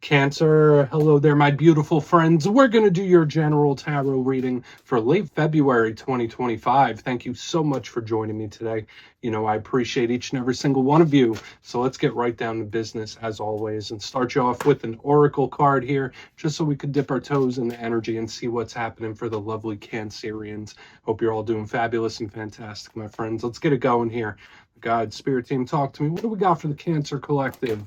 Cancer, hello there, my beautiful friends. We're going to do your general tarot reading for late February 2025. Thank you so much for joining me today. You know, I appreciate each and every single one of you. So let's get right down to business as always and start you off with an oracle card here, just so we could dip our toes in the energy and see what's happening for the lovely Cancerians. Hope you're all doing fabulous and fantastic, my friends. Let's get it going here. God, Spirit Team, talk to me. What do we got for the Cancer Collective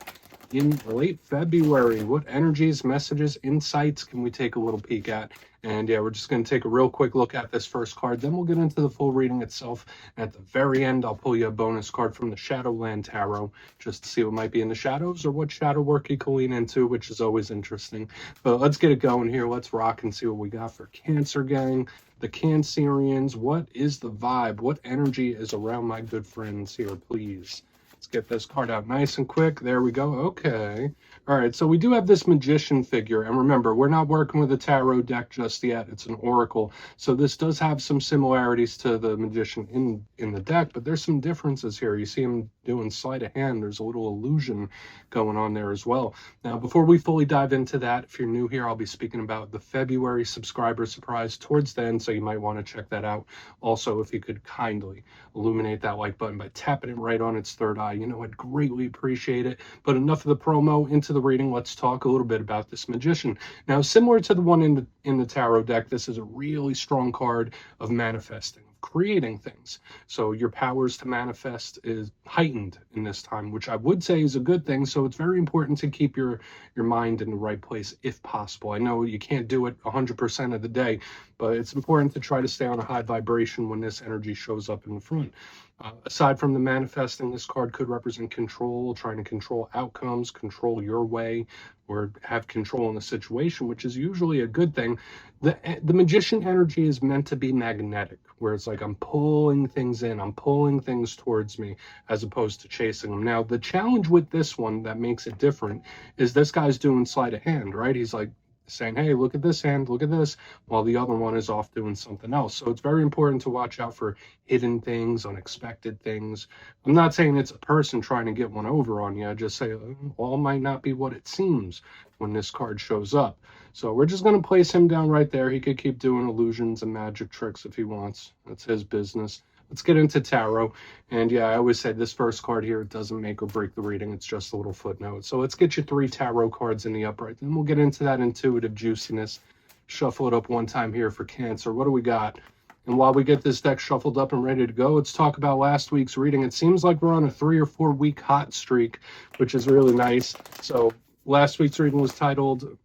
in late February? What energies, messages, insights can we take a little peek at? And yeah, we're just going to take a real quick look at this first card. Then we'll get into the full reading itself. At the very end, I'll pull you a bonus card from the Shadowland Tarot, just to see what might be in the shadows or what shadow work you can lean into, which is always interesting. But let's get it going here. Let's rock and see what we got for Cancer Gang. The Cancerians, what is the vibe? What energy is around my good friends here, please? Let's get this card out nice and quick. There we go. Okay. All right. So we do have this magician figure. And remember, we're not working with a tarot deck just yet. It's an oracle. So this does have some similarities to the magician in the deck, but there's some differences here. You see him doing sleight of hand. There's a little illusion going on there as well. Now, before we fully dive into that, if you're new here, I'll be speaking about the February subscriber surprise towards the end. So you might want to check that out. Also, if you could kindly illuminate that like button by tapping it right on its third eye, you know, I'd greatly appreciate it. But enough of the promo, into the reading. Let's talk a little bit about this magician. Now, similar to the one in the tarot deck, this is a really strong card of manifesting, creating things. So your powers to manifest is heightened in this time, which I would say is a good thing. So it's very important to keep your mind in the right place if possible. I know you can't do it 100% of the day, but it's important to try to stay on a high vibration when this energy shows up in the front. Aside from the manifesting, this card could represent control, trying to control outcomes, control your way, or have control in the situation, which is usually a good thing. The magician energy is meant to be magnetic, where it's like I'm pulling things in, I'm pulling things towards me, as opposed to chasing them. Now, the challenge with this one that makes it different is this guy's doing sleight of hand, right? He's like saying, hey, look at this hand, look at this, while the other one is off doing something else. So it's very important to watch out for hidden things, unexpected things. I'm not saying it's a person trying to get one over on you. I just say all might not be what it seems when this card shows up. So we're just going to place him down right there. He could keep doing illusions and magic tricks if he wants. That's his business. Let's get into tarot. And yeah, I always say this first card here, it doesn't make or break the reading. It's just a little footnote. So let's get you 3 tarot cards in the upright. Then we'll get into that intuitive juiciness. Shuffle it up one time here for Cancer. What do we got? And while we get this deck shuffled up and ready to go, let's talk about last week's reading. It seems like we're on a 3 or 4 week hot streak, which is really nice. So last week's reading was titled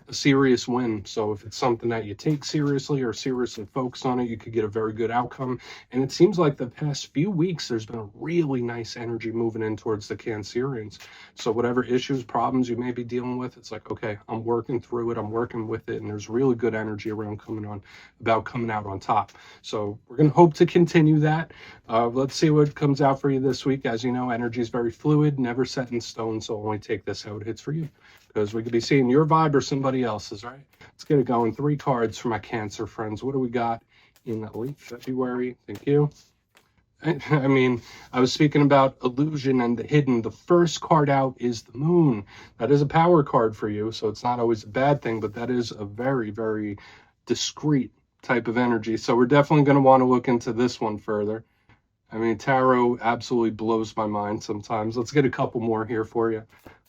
A Serious Win. So if it's something that you take seriously or seriously focus on it, you could get a very good outcome. And it seems like the past few weeks, there's been a really nice energy moving in towards the Cancerians. So whatever issues, problems you may be dealing with, it's like, okay, I'm working through it, I'm working with it, and there's really good energy around coming out on top. So we're going to hope to continue that. Let's see what comes out for you this week. As you know, energy is very fluid, never set in stone, so only take this how it hits for you, because we could be seeing your vibe or somebody else's, right? Let's get it going. 3 cards for my Cancer friends. What do we got in late February? Thank you. I mean, I was speaking about illusion and the hidden. The first card out is the moon. That is a power card for you, so it's not always a bad thing, but that is a very, very discreet type of energy. So we're definitely going to want to look into this one further. I mean, tarot absolutely blows my mind sometimes. Let's get a couple more here for you.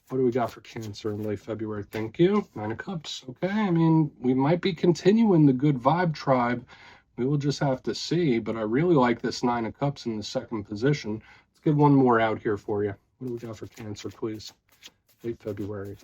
What do we got for Cancer in late February? Thank you. 9 of Cups. Okay, I mean, we might be continuing the good vibe tribe. We will just have to see, but I really like this 9 of Cups in the second position. Let's get one more out here for you. What do we got for Cancer, please? Late February.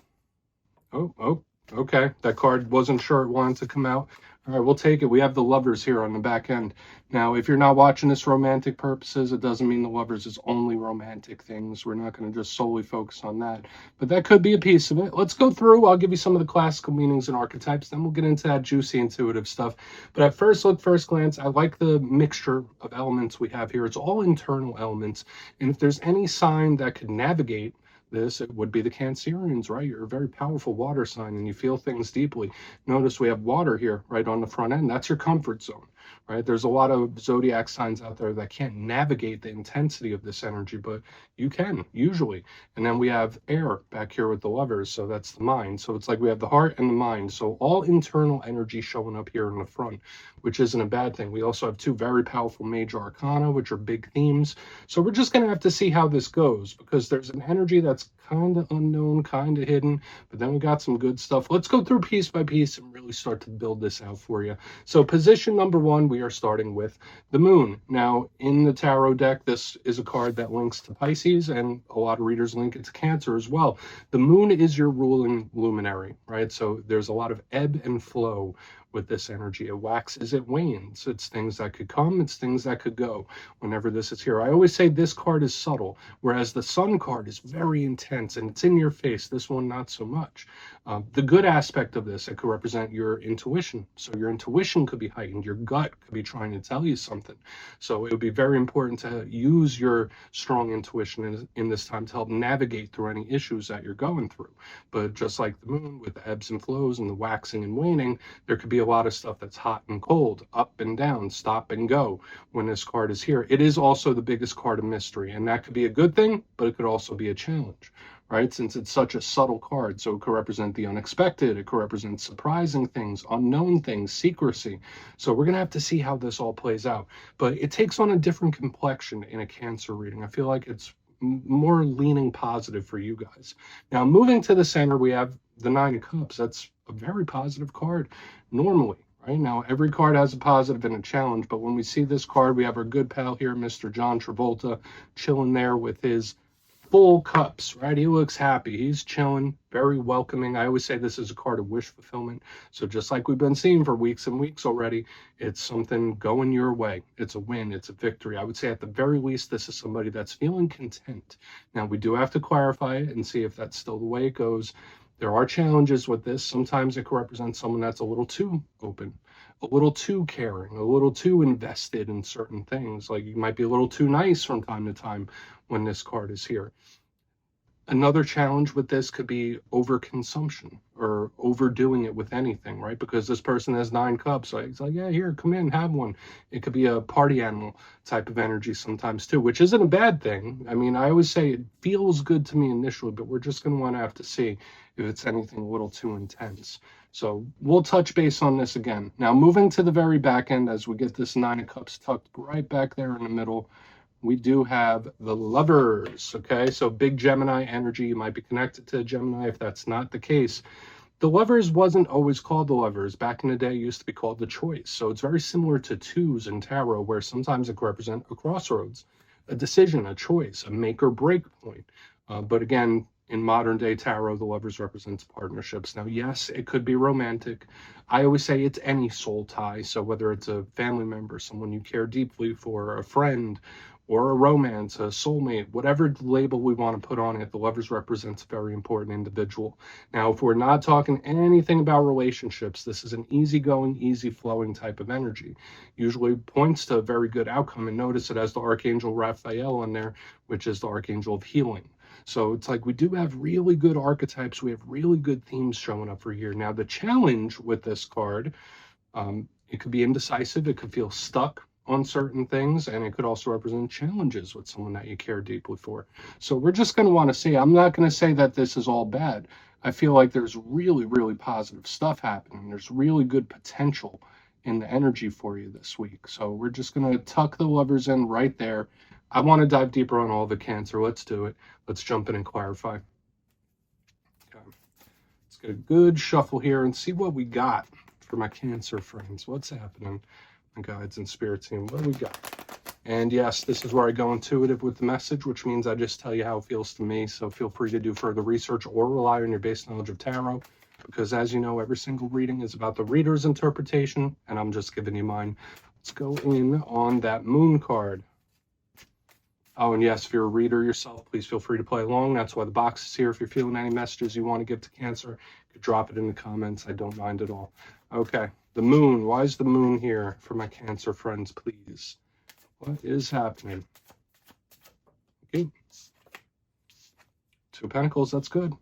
Oh, okay. That card wasn't sure it wanted to come out. All right, we'll take it. We have the Lovers here on the back end. Now, if you're not watching this romantic purposes, it doesn't mean the Lovers is only romantic things. We're not going to just solely focus on that. But that could be a piece of it. Let's go through. I'll give you some of the classical meanings and archetypes. Then we'll get into that juicy intuitive stuff. But at first look, first glance, I like the mixture of elements we have here. It's all internal elements. And if there's any sign that could navigate this, it would be the Cancerians, right? You're a very powerful water sign and you feel things deeply. Notice we have water here right on the front end. That's your comfort zone. right? There's a lot of zodiac signs out there that can't navigate the intensity of this energy, but you can usually. And then we have air back here with the lovers, so that's the mind. So it's like we have the heart and the mind. So all internal energy showing up here in the front, which isn't a bad thing. We also have two very powerful major arcana, which are big themes. So we're just going to have to see how this goes, because there's an energy that's kind of unknown, kind of hidden, but then we got some good stuff. Let's go through piece by piece and really start to build this out for you. So position number one, we are starting with the moon. Now, in the tarot deck, this is a card that links to Pisces, and a lot of readers link it to Cancer as well. The moon is your ruling luminary, right? So there's a lot of ebb and flow with this energy. It waxes, it wanes. It's things that could come, it's things that could go whenever this is here. I always say this card is subtle, whereas the sun card is very intense and it's in your face. This one, not so much. The good aspect of this, it could represent your intuition. So your intuition could be heightened. Your gut could be trying to tell you something. So it would be very important to use your strong intuition in this time to help navigate through any issues that you're going through. But just like the moon with the ebbs and flows and the waxing and waning, there could be a lot of stuff that's hot and cold, up and down, stop and go when this card is here. It is also the biggest card of mystery, and that could be a good thing, but it could also be a challenge, right? Since it's such a subtle card, so it could represent the unexpected, it could represent surprising things, unknown things, secrecy. So we're going to have to see how this all plays out. But it takes on a different complexion in a Cancer reading. I feel like it's more leaning positive for you guys. Now, moving to the center, we have the Nine of Cups. That's a very positive card normally, right? Now, every card has a positive and a challenge, but when we see this card, we have our good pal here, Mr. John Travolta, chilling there with his full cups, right? He looks happy. He's chilling, very welcoming. I always say this is a card of wish fulfillment. So just like we've been seeing for weeks and weeks already, it's something going your way. It's a win. It's a victory. I would say at the very least, this is somebody that's feeling content. Now, we do have to clarify it and see if that's still the way it goes. There are challenges with this. Sometimes it can represent someone that's a little too open, a little too caring, a little too invested in certain things. Like you might be a little too nice from time to time when this card is here. Another challenge with this could be overconsumption or overdoing it with anything, right? Because this person has 9 cups. So it's like, yeah, here, come in, have one. It could be a party animal type of energy sometimes too, which isn't a bad thing. I mean, I always say it feels good to me initially, but we're just going to want to have to see if it's anything a little too intense. So we'll touch base on this again. Now, moving to the very back end as we get this 9 of Cups tucked right back there in the middle, we do have the Lovers, okay? So big Gemini energy. You might be connected to Gemini. If that's not the case, the Lovers wasn't always called the Lovers. Back in the day, it used to be called the Choice. So it's very similar to twos in tarot, where sometimes it can represent a crossroads, a decision, a choice, a make or break point. But again, in modern day tarot, the Lovers represents partnerships. Now, yes, it could be romantic. I always say it's any soul tie. So whether it's a family member, someone you care deeply for, a friend, or a romance, a soulmate, whatever label we want to put on it, the Lovers represents a very important individual. Now, if we're not talking anything about relationships, this is an easygoing, easy-flowing type of energy. Usually points to a very good outcome, and notice it has the Archangel Raphael on there, which is the Archangel of Healing. So it's like we do have really good archetypes. We have really good themes showing up for here. Now, the challenge with this card, it could be indecisive. It could feel stuck on certain things, and it could also represent challenges with someone that you care deeply for. So we're just going to want to see. I'm not going to say that this is all bad. I feel like there's really, really positive stuff happening. There's really good potential in the energy for you this week. So we're just going to tuck the Lovers in right there. I want to dive deeper on all the Cancer. Let's do it. Let's jump in and clarify. Okay. Let's get a good shuffle here and see what we got for my Cancer friends. What's happening? My guides and spirit team, what do we got? And yes, this is where I go intuitive with the message, which means I just tell you how it feels to me. So feel free to do further research or rely on your base knowledge of tarot, because as you know, every single reading is about the reader's interpretation, and I'm just giving you mine. Let's go in on that Moon card. Oh, and yes, if you're a reader yourself, please feel free to play along. That's why the box is here. If you're feeling any messages you want to give to Cancer, you could drop it in the comments. I don't mind at all. Okay, the Moon. Why is the Moon here for my Cancer friends, please? What is happening? Okay. 2 of Pentacles, that's good.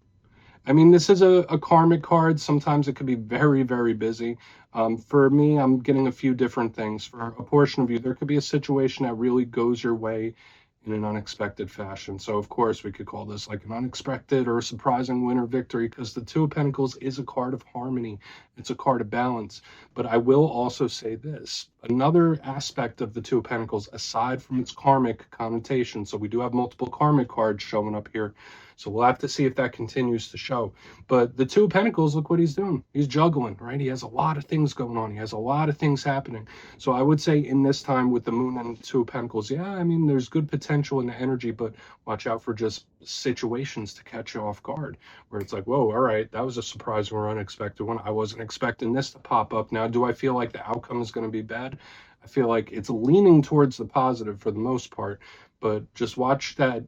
I mean, this is a karmic card. Sometimes it could be very, very busy. For me, I'm getting a few different things. For a portion of you, there could be a situation that really goes your way in an unexpected fashion. So, of course, we could call this like an unexpected or a surprising winner victory, because the Two of Pentacles is a card of harmony. It's a card of balance. But I will also say this, another aspect of the Two of Pentacles, aside from its karmic connotation, so we do have multiple karmic cards showing up here. So we'll have to see if that continues to show. But the Two of Pentacles, look what he's doing. He's juggling, right? He has a lot of things going on. He has a lot of things happening. So I would say in this time with the Moon and Two of Pentacles, yeah, I mean, there's good potential in the energy, but watch out for just situations to catch you off guard, where it's like, whoa, all right, that was a surprise or unexpected one. I wasn't expecting this to pop up. Now, do I feel like the outcome is going to be bad? I feel like it's leaning towards the positive for the most part, but just watch that.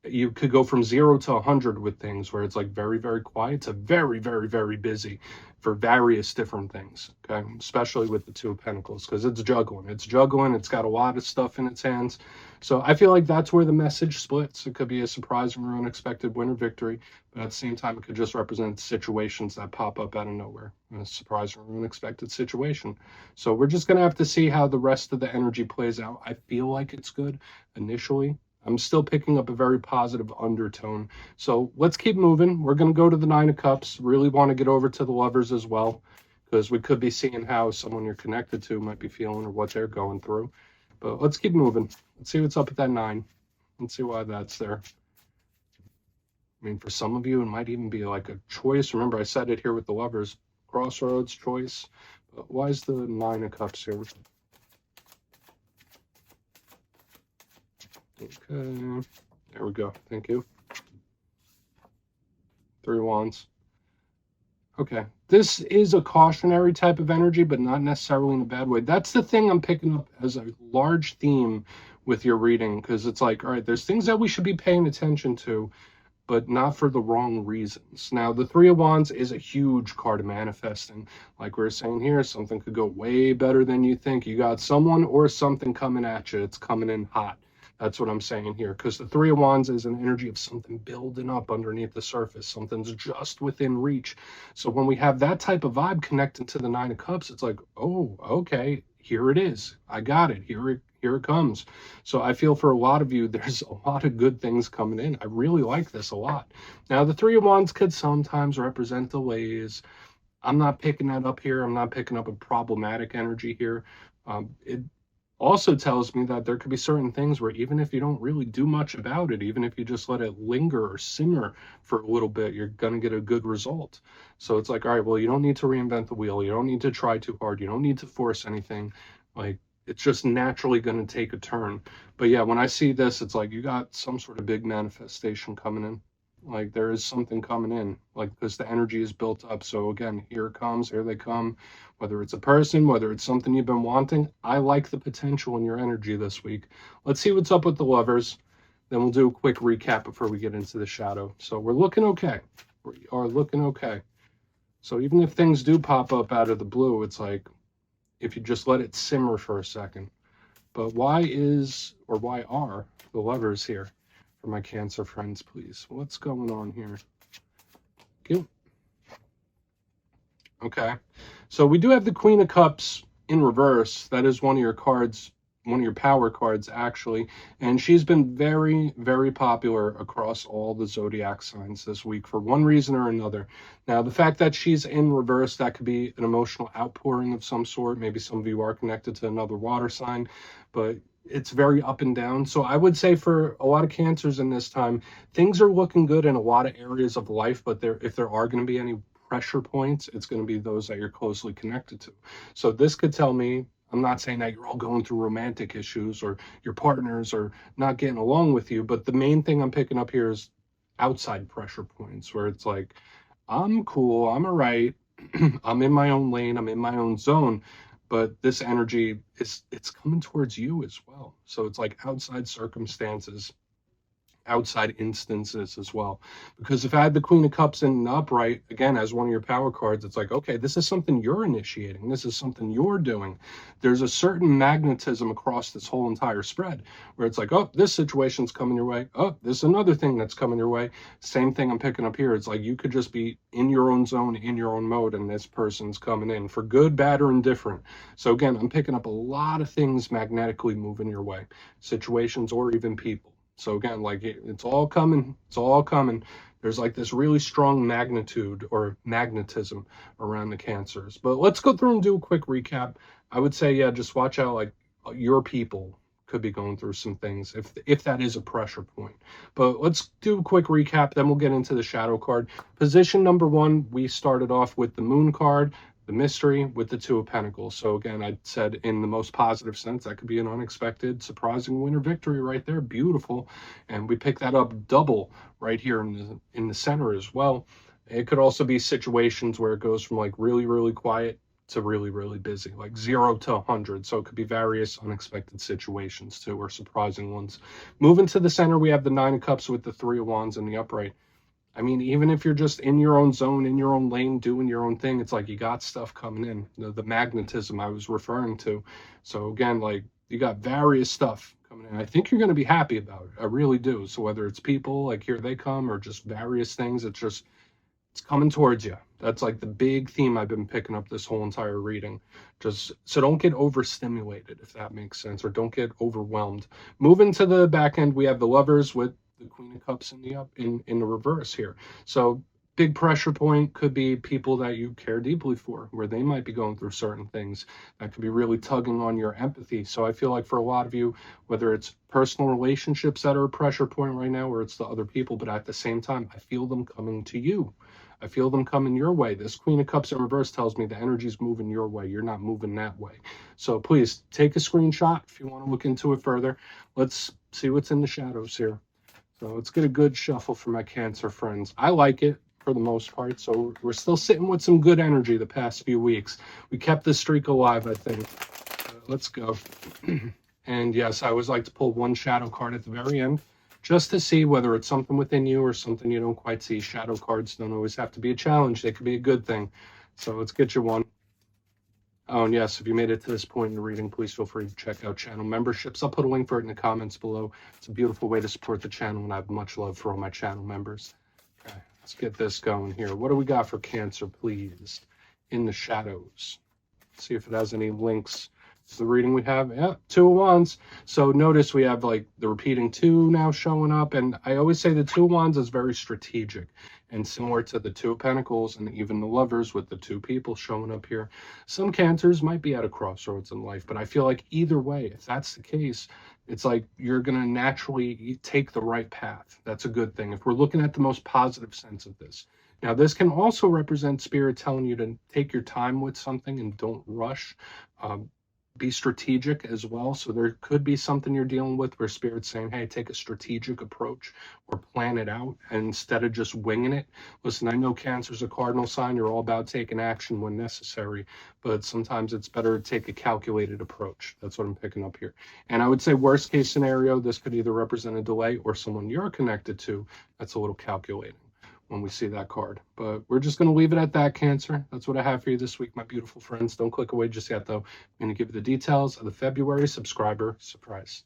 You could go from 0 to 100 with things, where it's like very, very quiet to very, very, very busy for various different things. Okay, especially with the Two of Pentacles, because it's juggling. It's got a lot of stuff in its hands. So I feel like that's where the message splits. It could be a surprising or unexpected winner victory, but at the same time, it could just represent situations that pop up out of nowhere, a surprising or unexpected situation. So we're just going to have to see how the rest of the energy plays out. I feel like it's good initially. I'm still picking up a very positive undertone. So let's keep moving. We're going to go to the Nine of Cups. Really want to get over to the Lovers as well, because we could be seeing how someone you're connected to might be feeling or what they're going through. But let's keep moving. Let's see what's up with that 9. Let's see why that's there. I mean, for some of you, it might even be like a choice. Remember, I said it here with the Lovers. Crossroads, choice. But why is the 9 of Cups here? Okay, there we go. Thank you. 3 Wands. Okay, this is a cautionary type of energy, but not necessarily in a bad way. That's the thing I'm picking up as a large theme with your reading, because it's like, all right, there's things that we should be paying attention to, but not for the wrong reasons. Now, the 3 of Wands is a huge card of manifesting. Like we were saying here, something could go way better than you think. You got someone or something coming at you. It's coming in hot. That's what I'm saying here, because the 3 of Wands is an energy of something building up underneath the surface. Something's just within reach. So when we have that type of vibe connecting to the 9 of Cups, it's like, oh, okay, here it is. I got it. Here it comes. So I feel for a lot of you, there's a lot of good things coming in. I really like this a lot. Now, the 3 of Wands could sometimes represent delays. I'm not picking that up here. I'm not picking up a problematic energy here. It also tells me that there could be certain things where even if you don't really do much about it, even if you just let it linger or simmer for a little bit, you're going to get a good result. So it's like, all right, well, you don't need to reinvent the wheel. You don't need to try too hard. You don't need to force anything. Like, it's just naturally going to take a turn. But yeah, when I see this, it's like you got some sort of big manifestation coming in. Like, there is something coming in, like, because the energy is built up. So again, here it comes, here they come. Whether it's a person, whether it's something you've been wanting, I like the potential in your energy this week. Let's see what's up with the Lovers. Then we'll do a quick recap before we get into the shadow. So we're looking okay. We are looking okay. So even if things do pop up out of the blue, it's like, if you just let it simmer for a second. But why are the Lovers here? For my Cancer friends, please. What's going on here? Cute. Okay, so we do have the Queen of Cups in reverse. That is one of your cards, one of your power cards, actually. And she's been very, very popular across all the zodiac signs this week for one reason or another. Now, the fact that she's in reverse, that could be an emotional outpouring of some sort. Maybe some of you are connected to another water sign, but it's very up and down. So I would say for a lot of Cancers in this time, things are looking good in a lot of areas of life, but if there are going to be any pressure points, it's going to be those that you're closely connected to. So this could tell me, I'm not saying that you're all going through romantic issues or your partners are not getting along with you, but the main thing I'm picking up here is outside pressure points, where it's like, I'm cool, I'm all right, I'm in my own lane, I'm in my own zone, but this energy it's coming towards you as well. So it's like outside circumstances outside instances as well. Because if I had the Queen of Cups in the upright, again, as one of your power cards, it's like, okay, this is something you're initiating. This is something you're doing. There's a certain magnetism across this whole entire spread where it's like, oh, this situation's coming your way. Oh, this is another thing that's coming your way. Same thing I'm picking up here. It's like you could just be in your own zone, in your own mode, and this person's coming in for good, bad, or indifferent. So again, I'm picking up a lot of things magnetically moving your way, situations or even people. So again, like it's all coming, it's all coming. There's like this really strong magnitude or magnetism around the Cancers. But let's go through and do a quick recap. I would say, yeah, just watch out, like your people could be going through some things if that is a pressure point. But let's do a quick recap, then we'll get into the shadow card. Position number 1, we started off with the Moon card, the mystery with the Two of Pentacles. So again, I said in the most positive sense, that could be an unexpected, surprising winner victory right there. Beautiful. And we pick that up double right here in the center as well. It could also be situations where it goes from like really, really quiet to really, really busy, like 0 to 100. So it could be various unexpected situations too, or surprising ones. Moving to the center, we have the Nine of Cups with the Three of Wands in the upright. I mean, even if you're just in your own zone, in your own lane, doing your own thing, it's like you got stuff coming in, the magnetism I was referring to. So again, like you got various stuff coming in. I think you're going to be happy about it. I really do. So whether it's people, like here they come, or just various things, it's coming towards you. That's like the big theme I've been picking up this whole entire reading. Just so don't get overstimulated, if that makes sense, or don't get overwhelmed. Moving to the back end, we have the Lovers with the Queen of Cups in the reverse here. So big pressure point could be people that you care deeply for, where they might be going through certain things that could be really tugging on your empathy. So I feel like for a lot of you, whether it's personal relationships that are a pressure point right now, or it's the other people, but at the same time, I feel them coming to you. I feel them coming your way. This Queen of Cups in reverse tells me the energy's moving your way. You're not moving that way. So please take a screenshot if you want to look into it further. Let's see what's in the shadows here. So let's get a good shuffle for my Cancer friends. I like it for the most part. So we're still sitting with some good energy the past few weeks. We kept this streak alive, I think. Let's go. And yes, I always like to pull one shadow card at the very end, just to see whether it's something within you or something you don't quite see. Shadow cards don't always have to be a challenge. They could be a good thing. So let's get you one. Oh, and yes, if you made it to this point in the reading, please feel free to check out channel memberships. I'll put a link for it in the comments below. It's a beautiful way to support the channel, and I have much love for all my channel members. Okay, let's get this going here. What do we got for Cancer, please? In the shadows. Let's see if it has any links to the reading we have. Yeah, Two of Wands. So notice we have like the repeating 2 now showing up, and I always say the Two of Wands is very strategic and similar to the Two of Pentacles and even the Lovers with the 2 people showing up here. Some Cancers might be at a crossroads in life, but I feel like either way, if that's the case, it's like you're going to naturally take the right path. That's a good thing if we're looking at the most positive sense of this. Now, this can also represent Spirit telling you to take your time with something and don't rush. Be strategic as well. So there could be something you're dealing with where Spirit's saying, hey, take a strategic approach or plan it out instead of just winging it. Listen, I know Cancer's a cardinal sign. You're all about taking action when necessary, but sometimes it's better to take a calculated approach. That's what I'm picking up here. And I would say worst case scenario, this could either represent a delay or someone you're connected to that's a little calculating when we see that card. But we're just going to leave it at that, Cancer. That's what I have for you this week, my beautiful friends. Don't click away just yet, though. I'm going to give you the details of the February subscriber surprise.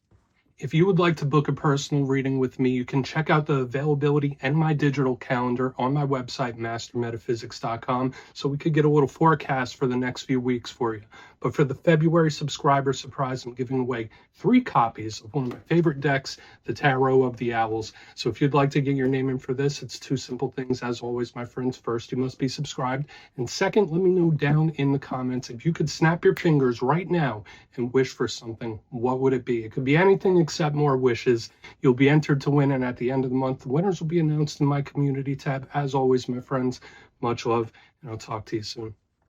If you would like to book a personal reading with me, you can check out the availability and my digital calendar on my website, mastermetaphysics.com, so we could get a little forecast for the next few weeks for you. But for the February subscriber surprise, I'm giving away 3 copies of one of my favorite decks, the Tarot of the Owls. So if you'd like to get your name in for this, it's 2 simple things. As always, my friends, first, you must be subscribed. And second, let me know down in the comments, if you could snap your fingers right now and wish for something, what would it be? It could be anything except more wishes. You'll be entered to win, and at the end of the month, the winners will be announced in my community tab. As always, my friends, much love, and I'll talk to you soon.